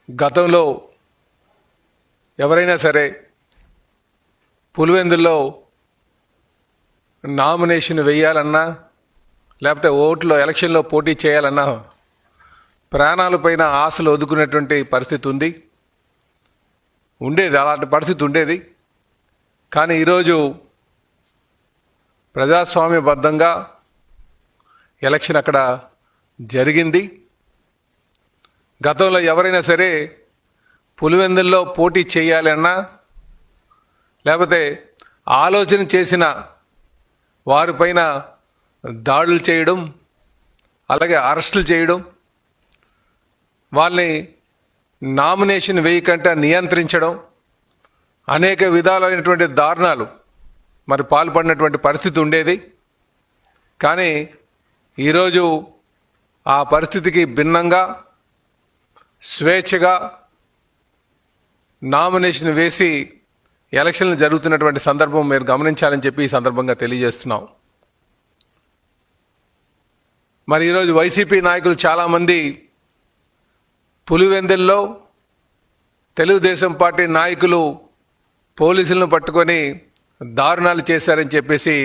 గతంలో ఎవరైనా సరే పులివెందుల్లో నామినేషన్ వేయాలన్నా లేకపోతే ఓట్లో ఎలక్షన్లో పోటీ చేయాలన్నా ప్రాణాలపైన ఆశలు వదుకునేటువంటి పరిస్థితి ఉండేది, అలాంటి పరిస్థితి ఉండేది. కానీ ఈరోజు ప్రజాస్వామ్యబద్ధంగా ఎలక్షన్ అక్కడ జరిగింది. గతంలో ఎవరైనా సరే పులివెందుల్లో పోటీ చేయాలన్నా లేకపోతే ఆలోచన చేసిన వారిపైన దాడులు చేయడం, అలాగే అరెస్టులు చేయడం, వాళ్ళని నామినేషన్ వేయకుండా నియంత్రించడం, అనేక విధాలైనటువంటి దారుణాలు మరి పాల్పడినటువంటి పరిస్థితి ఉండేది. కానీ ఈరోజు ఆ పరిస్థితికి భిన్నంగా స్వేచ్ఛగా నామినేషన్ వేసి ఎలక్షన్లు జరుగుతున్నటువంటి సందర్భం మీరు గమనించాలని చెప్పి ఈ సందర్భంగా తెలియజేస్తున్నాం. మరి ఈరోజు వైసీపీ నాయకులు చాలామంది పులివెందుల్లో తెలుగుదేశం పార్టీ నాయకులు పోలీసులను పట్టుకొని దారుణాలు చేశారని చెప్పేసి